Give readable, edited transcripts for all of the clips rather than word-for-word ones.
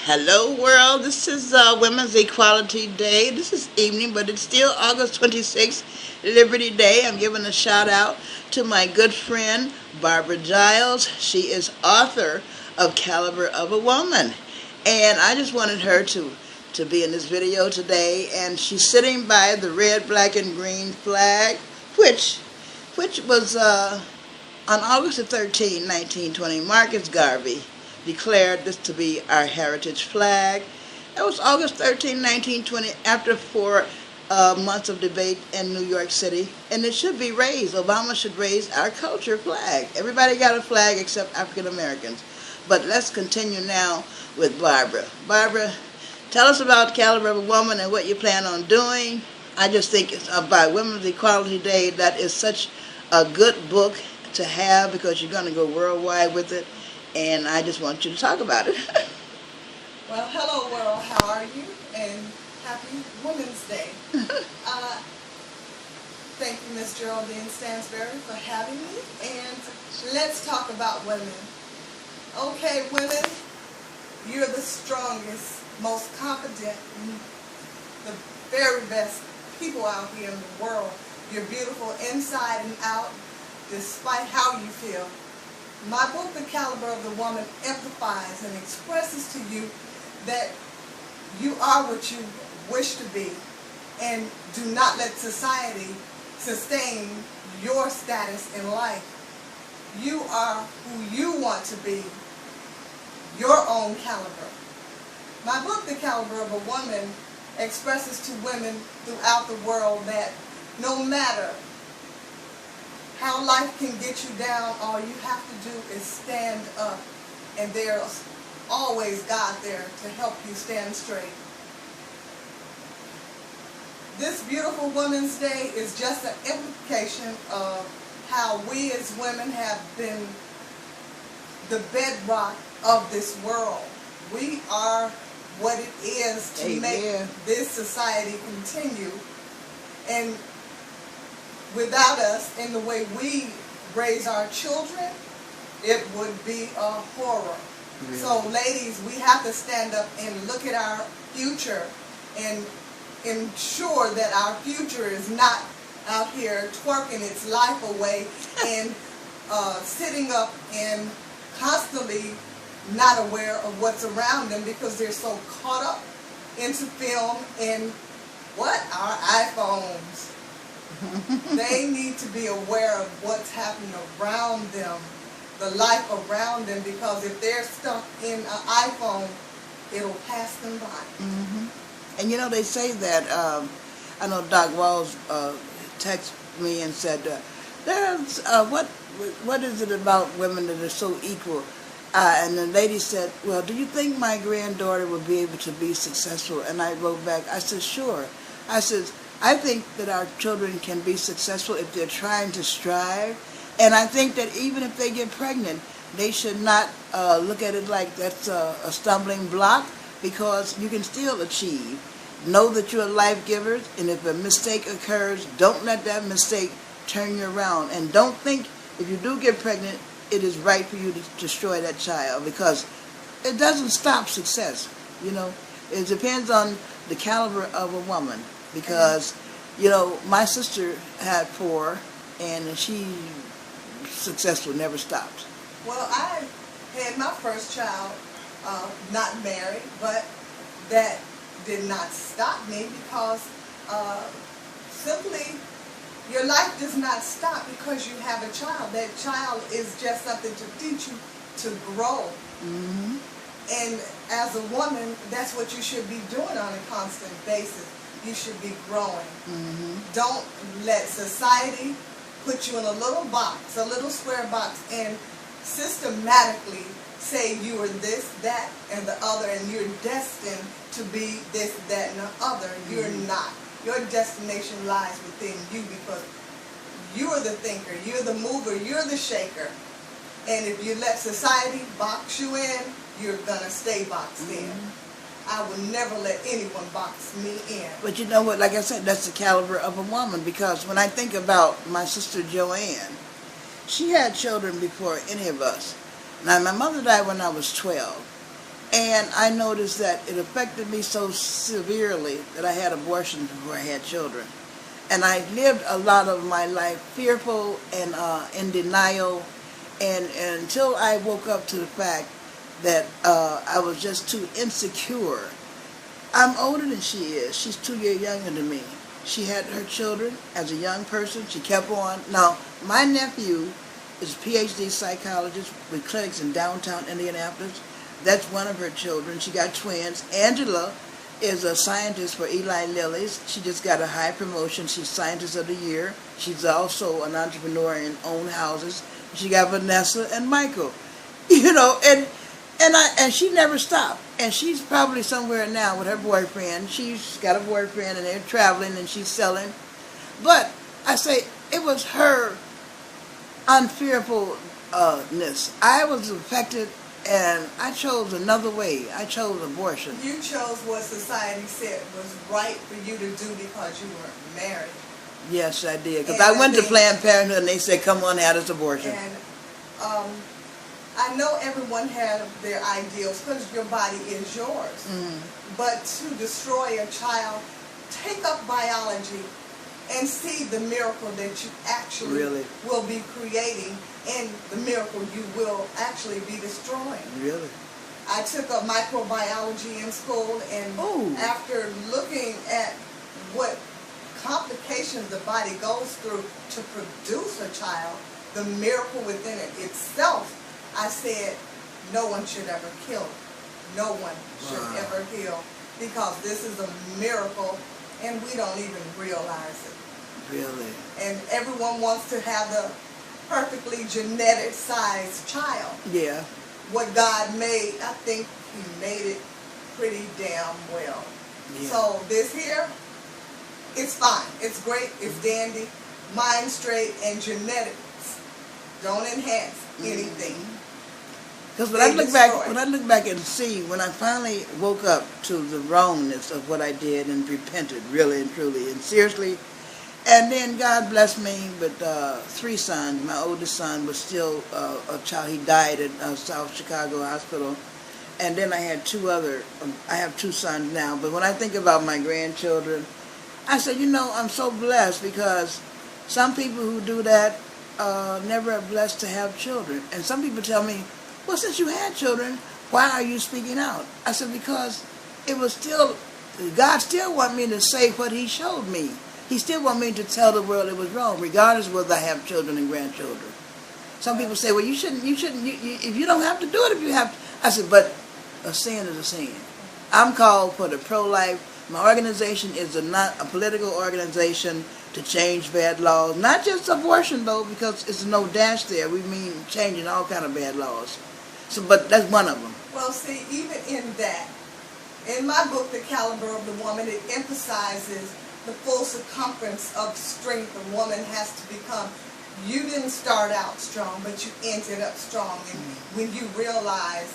Hello world, this is Women's Equality Day. This is evening, but it's still August 26th, Liberty Day. I'm giving a shout out to my good friend Barbara Giles. She is author of Caliber of a Woman. And I just wanted her to be in this video today. And she's sitting by the red, black, and green flag, which was on August the 13th, 1920, Marcus Garvey declared this to be our heritage flag. That was August 13, 1920, after 4 months of debate in New York City, and it should be raised. Obama should raise our culture flag. Everybody got a flag except African Americans. But let's continue now with Barbara. Barbara, tell us about Caliber of a Woman and what you plan on doing. I just think it's about Women's Equality Day. That is such a good book to have because you're going to go worldwide with it. And I just want you to talk about it. Well, hello world, how are you? And happy Women's Day. Thank you, Miss Geraldine Stansberry, for having me. And let's talk about women. Okay, women, you're the strongest, most confident, the very best people out here in the world. You're beautiful inside and out, despite how you feel. My book, The Caliber of the Woman, amplifies and expresses to you that you are what you wish to be, and do not let society sustain your status in life. You are who you want to be, your own caliber. My book, The Caliber of a Woman, expresses to women throughout the world that no matter how life can get you down, all you have to do is stand up, and there's always God there to help you stand straight. This beautiful Women's Day is just an implication of how we as women have been the bedrock of this world. We are what it is to Amen. Make this society continue, and without us, in the way we raise our children, it would be a horror. Really? So ladies, we have to stand up and look at our future and ensure that our future is not out here twerking its life away and sitting up and constantly not aware of what's around them because they're so caught up into film and our iPhones. They need to be aware of what's happening around them, the life around them, because if they're stuck in an iPhone, it'll pass them by. Mm-hmm. And you know, they say that, I know Doc Walls texted me and said, there's, what is it about women that are so equal? And the lady said, well, do you think my granddaughter will be able to be successful? And I wrote back, I said, sure. I said, I think that our children can be successful if they're trying to strive. And I think that even if they get pregnant, they should not look at it like that's a stumbling block, because you can still achieve. Know that you're a life giver, and if a mistake occurs, don't let that mistake turn you around. And don't think if you do get pregnant, it is right for you to destroy that child, because it doesn't stop success. You know, it depends on the caliber of a woman. Because, you know, my sister had 4, and she successful, never stopped. Well, I had my first child not married, but that did not stop me because simply your life does not stop because you have a child. That child is just something to teach you to grow. Mm-hmm. And as a woman, that's what you should be doing on a constant basis. You should be growing. Mm-hmm. Don't let society put you in a little box, a little square box, and systematically say you are this, that, and the other, and you're destined to be this, that, and the other. Mm-hmm. You're not. Your destination lies within you, because you're the thinker, you're the mover, you're the shaker. And if you let society box you in, you're going to stay boxed in. I will never let anyone box me in. But you know what, like I said, that's the caliber of a woman, because when I think about my sister Joanne, she had children before any of us. Now, my mother died when I was 12, And I noticed that it affected me so severely that I had abortions before I had children. And I lived a lot of my life fearful and in denial, and until I woke up to the fact that I was just too insecure. I'm older than she is. She's 2 years younger than me. She had her children as a young person. She kept on. Now, my nephew is a PhD psychologist with clinics in downtown Indianapolis. That's one of her children. She got twins. Angela is a scientist for Eli Lilly's. She just got a high promotion. She's Scientist of the Year. She's also an entrepreneur and own houses. She got Vanessa and Michael. You know, and she never stopped. And she's probably somewhere now with her boyfriend. She's got a boyfriend and they're traveling and she's selling. But I say it was her unfearfulness. I was affected. And I chose another way. I chose abortion. You chose what society said was right for you to do because you weren't married. Yes, I did. Because I went to Planned Parenthood and they said, come on, have this abortion. And I know everyone had their ideals because your body is yours. Mm-hmm. But to destroy a child, take up biology and see the miracle that you actually will be creating and the miracle you will actually be destroying. Really? I took up microbiology in school, and after looking at what complications the body goes through to produce a child, the miracle within it itself, I said, no one should ever kill. No one should ever kill, because this is a miracle and we don't even realize it. Really? And everyone wants to have the perfectly genetic sized child. Yeah. What God made, I think He made it pretty damn well. Yeah. So this here, it's fine. It's great. It's dandy. Mind straight, and genetics don't enhance anything. Because when I look back and see, when I finally woke up to the wrongness of what I did and repented, really and truly and seriously. And then God blessed me with 3 sons. My oldest son was still a child. He died at South Chicago Hospital. And then I had 2 other, I have 2 sons now. But when I think about my grandchildren, I said, you know, I'm so blessed, because some people who do that never are blessed to have children. And some people tell me, well, since you had children, why are you speaking out? I said, because it was still, God still want me to say what He showed me. He still want me to tell the world it was wrong, regardless of whether I have children and grandchildren. Some people say, well, you shouldn't, if you don't have to do it, if you have to. I said, but a sin is a sin. I'm called for the pro-life. My organization is not a political organization to change bad laws. Not just abortion, though, because it's no dash there. We mean changing all kind of bad laws. So, but that's one of them. Well, see, even in that, in my book, The Caliber of the Woman, it emphasizes the full circumference of strength a woman has to become. You didn't start out strong, but you ended up strong. And when you realize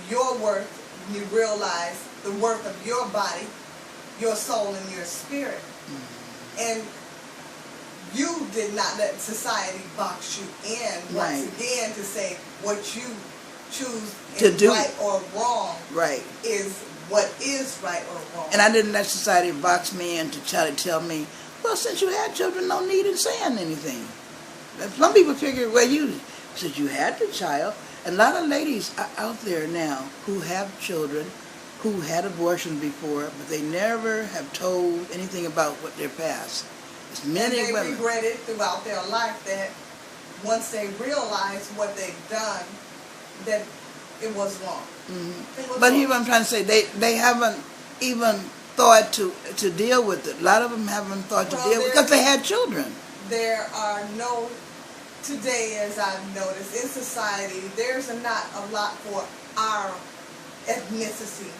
your worth, when you realize the worth of your body, your soul, and your spirit, and you did not let society box you in once again to say what you choose to do, right or wrong, is what is right or wrong. And I didn't let society box me in to try to tell me, well, since you had children, no need in saying anything. Some people figure, well, since you had the child, and a lot of ladies are out there now who have children who had abortions before, but they never have told anything about what their past. It's many and they women regret it throughout their life, that once they realize what they've done, that it was wrong. But here's what I'm trying to say. They haven't even thought to deal with it. A lot of them haven't thought to deal with it because they had children. There are no, today as I've noticed, in society, there's not a lot for our ethnicity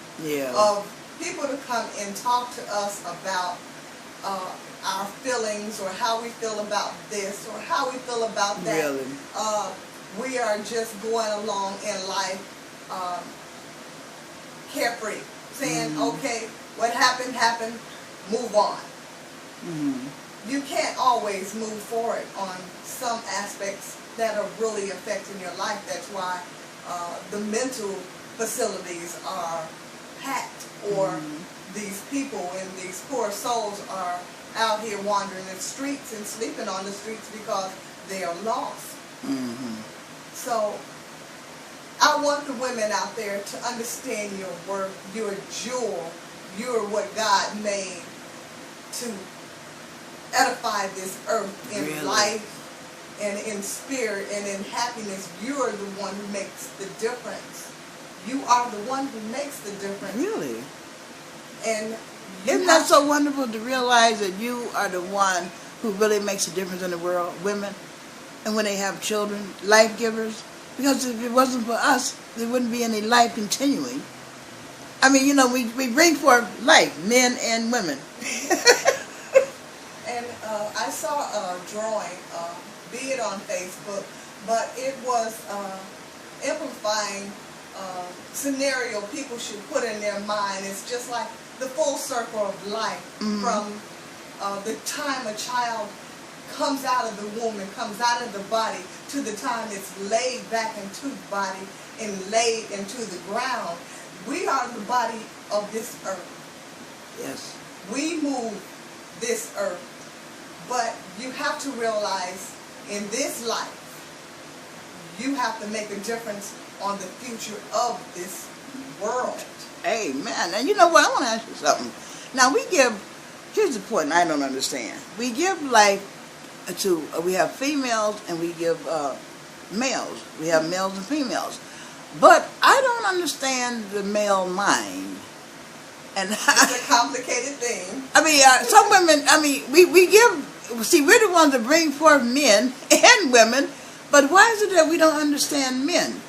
of people to come and talk to us about our feelings, or how we feel about this, or how we feel about that. Really? We are just going along in life carefree, saying, okay, what happened, happened, move on. You can't always move forward on some aspects that are really affecting your life. That's why the mental facilities are packed, or these people and these poor souls are out here wandering the streets and sleeping on the streets because they are lost. So I want the women out there to understand your worth. You're a jewel. You're what God made to edify this earth in life and in spirit and in happiness. You are the one who makes the difference. You are the one who makes the difference. Really? And isn't that so wonderful to realize that you are the one who really makes a difference in the world, women, and when they have children, life givers? Because if it wasn't for us, there wouldn't be any life continuing. I mean, you know, we bring forth life, men and women. And I saw a drawing, be it on Facebook, but it was amplifying scenario people should put in their mind. It's just like the full circle of life, from the time a child comes out of the womb and comes out of the body to the time it's laid back into the body and laid into the ground. We are the body of this earth. Yes. We move this earth. But you have to realize in this life, you have to make a difference on the future of this world. Amen. And you know what? I want to ask you something. Now here's the point I don't understand. We give life to, we have females and we give males. We have males and females. But I don't understand the male mind. And it's a complicated thing. I mean, some women, I mean, we give, see, we're the ones that bring forth men and women, but why is it that we don't understand men?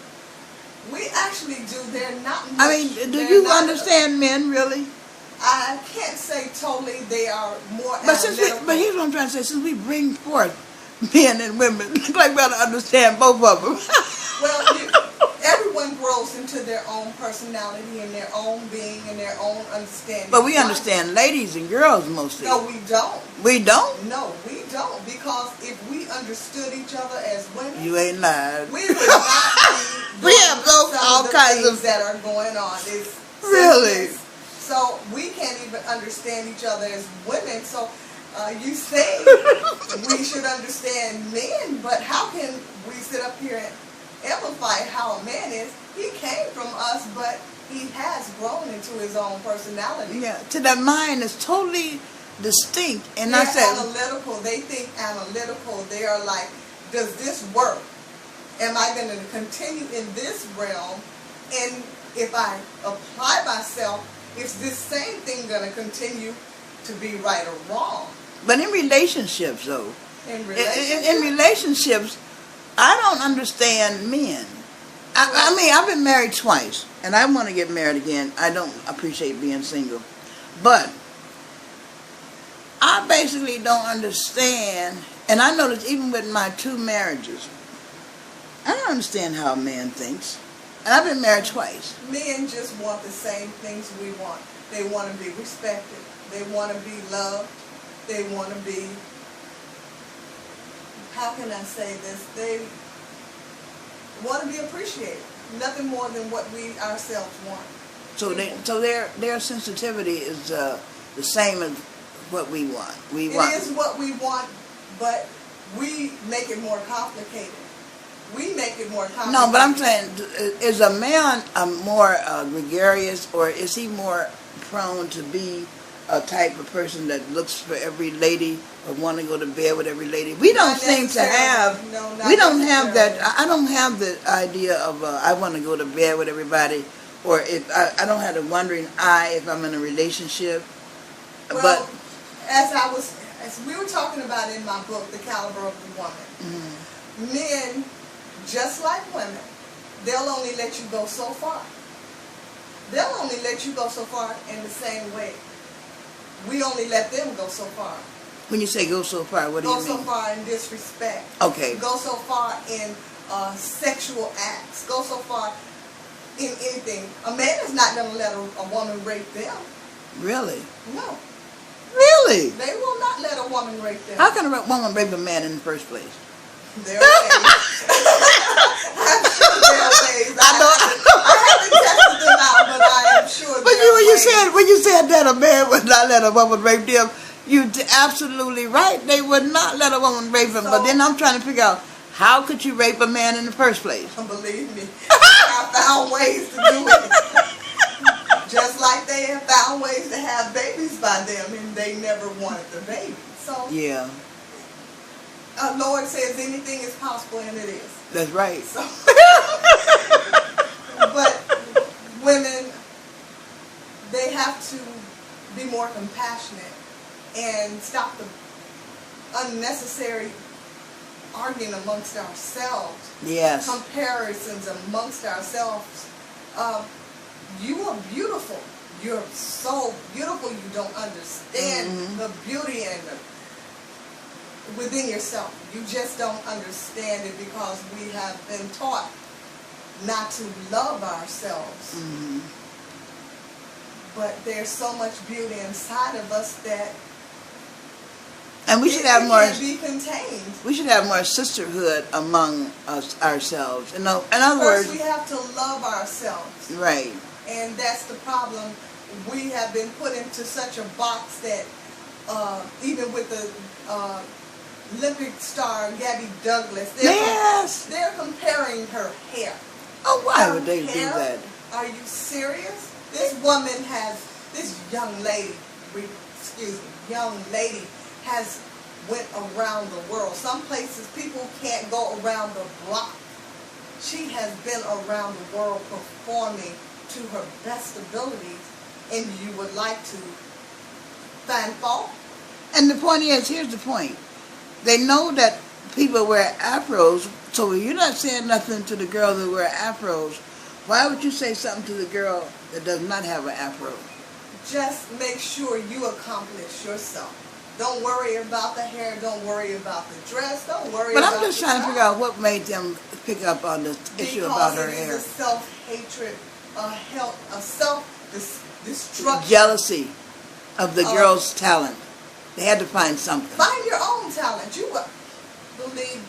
We actually do. They're not much. I mean, do you understand men, really? I can't say totally they are more but but here's what I'm trying to say. Since we bring forth men and women, look like we ought to understand both of them. Well, everyone grows into their own personality and their own being and their own understanding. But we understand ladies and girls mostly. No, we don't. We don't? No, we don't. Because if we understood each other as women, you ain't lying. We would not be we have all kinds of things that are going on. It's really. So we can't even understand each other as women. So you say we should understand men, but how can we sit up here and amplify how a man is? He came from us, but he has grown into his own personality. Yeah, to the mind is totally distinct. And they're I said analytical. They think analytical. They are like, does this work? Am I going to continue in this realm? And if I apply myself, is this same thing going to continue to be right or wrong? But in relationships, though, in relationships, I don't understand men. I mean, I've been married twice, and I want to get married again. I don't appreciate being single. But I basically don't understand, and I notice even with my 2 marriages, I don't understand how a man thinks. And I've been married twice. Men just want the same things we want. They want to be respected. They want to be loved. They want to be, how can I say this? They want to be appreciated. Nothing more than what we ourselves want. So their sensitivity is the same as what we want. It is what we want, but we make it more complicated. We make it more complicated. No, but I'm saying, is a man more gregarious, or is he more prone to be a type of person that looks for every lady or want to go to bed with every lady? We don't seem to have. We don't have that. I don't have the idea of I want to go to bed with everybody, or if I don't have the wondering eye if I'm in a relationship. Well, but as we were talking about in my book, The Caliber of the Woman, men, just like women, they'll only let you go so far. They'll only let you go so far in the same way. We only let them go so far. When you say go so far, what do you mean? Go so far in disrespect. Okay. Go so far in sexual acts. Go so far in anything. A man is not going to let a woman rape them. Really? No. Really? They will not let a woman rape them. How can a woman rape a man in the first place? There are ways. I'm sure there are ways. I haven't tested you said that a man would not let a woman rape them, you're absolutely right. They would not let a woman rape them. But then I'm trying to figure out, how could you rape a man in the first place? Believe me, I found ways to do it. Just like they have found ways to have babies by them, and they never wanted the baby. So yeah, Lord says anything is possible, and it is. That's right. So, but women, they have to be more compassionate and stop the unnecessary arguing amongst ourselves. Yes. Comparisons amongst ourselves. You are beautiful. You're so beautiful. You don't understand the beauty and within yourself. You just don't understand it because we have been taught not to love ourselves. But there's so much beauty inside of us that and we should have more. Can't be contained. We should have more sisterhood among us ourselves. In other First, words, we have to love ourselves. Right. And that's the problem. We have been put into such a box that even with the Olympic star Gabby Douglas, they're comparing her hair. Oh, why would they do that? Are you serious? This woman young lady has went around the world. Some places people can't go around the block. She has been around the world performing to her best abilities, and you would like to find fault? And the point is, here's the point. They know that people wear afros, so you're not saying nothing to the girl that wear afros. Why would you say something to the girl that does not have an afro? Just make sure you accomplish yourself. Don't worry about the hair. Don't worry about the dress. Don't worry about the But I'm just trying to figure out what made them pick up on this issue about her hair. Because it is a self-hatred, a self-destruction. Jealousy of the girl's talent. They had to find something. Find your own talent. You believe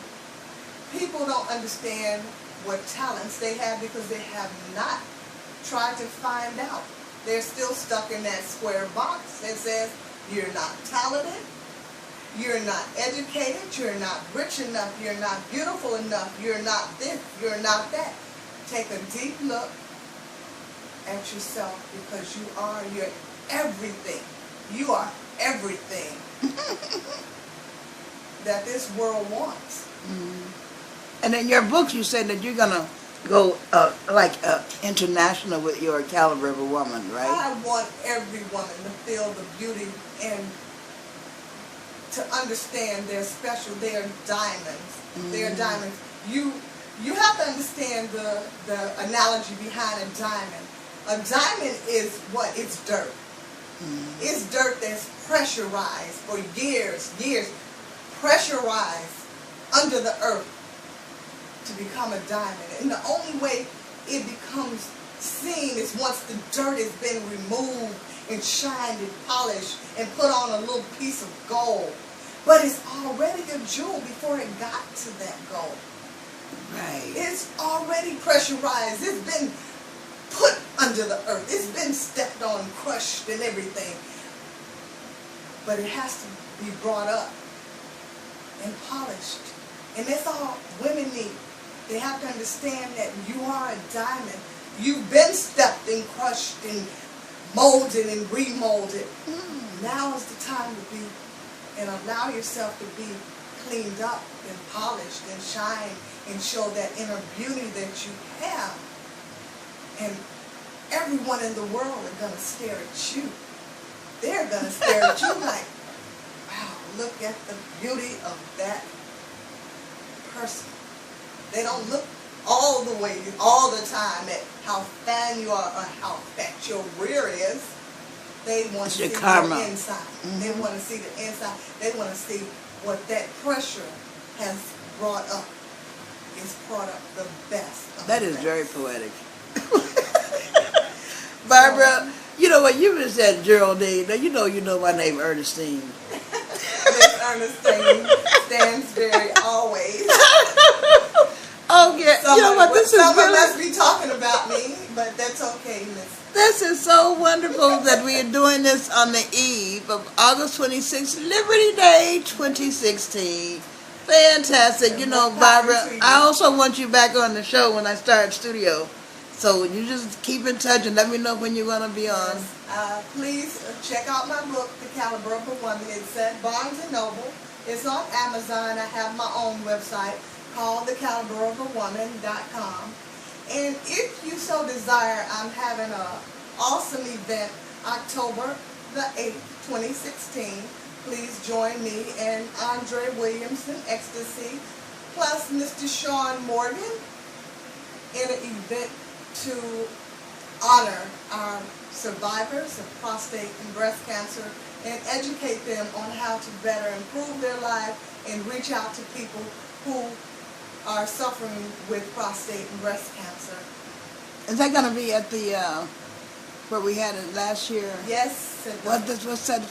people don't understand what talents they have because they have not tried to find out. They're still stuck in that square box that says you're not talented, you're not educated, you're not rich enough, you're not beautiful enough, you're not this, you're not that. Take a deep look at yourself because you're everything. You are everything that this world wants. And in your books you said that you're going to go international with your caliber of a woman, right? I want every woman to feel the beauty and to understand they're special. They are diamonds. They are diamonds. You have to understand the analogy behind a diamond. A diamond is what? It's dirt. It's dirt that's pressurized for years, pressurized under the earth to become a diamond. And the only way it becomes seen is once the dirt has been removed and shined and polished and put on a little piece of gold. But it's already a jewel before it got to that gold. Right. It's already pressurized. It's been put under the earth. It's been stepped on, crushed and everything. But it has to be brought up and polished. And that's all women need. They have to understand that you are a diamond. You've been stepped and crushed and molded and remolded. Now is the time to be and allow yourself to be cleaned up and polished and shine and show that inner beauty that you have. And everyone in the world are going to stare at you. They're going to stare at you like, wow, look at the beauty of that person. They don't look all the way, all the time at how fat you are or how fat your rear is. They want to see the inside. They want to see the inside. They want to see what that pressure has brought up. It's brought up the best. That is very poetic. Barbara, you know what, you just said Geraldine. Now you know my name, Ernestine. Miss Ernestine Standberry always. Oh yeah, you know what, this is someone really... must be talking about me, but that's okay, Miss This is so wonderful that we are doing this on the eve of August 26th, Liberty Day 2016. Fantastic. You know, Barbara, I also want you back on the show when I start studio. So you just keep in touch and let me know when you're going to be on. Please check out my book, The Caliber of a Woman. It's at Barnes & Noble. It's on Amazon. I have my own website called thecaliberofawoman.com. And if you so desire, I'm having an awesome event October the 8th, 2016. Please join me and Andre Williamson, Ecstasy, plus Mr. Sean Morgan in an event to honor our survivors of prostate and breast cancer and educate them on how to better improve their life and reach out to people who are suffering with prostate and breast cancer. Is that going to be at the, where we had it last year? Yes. What's that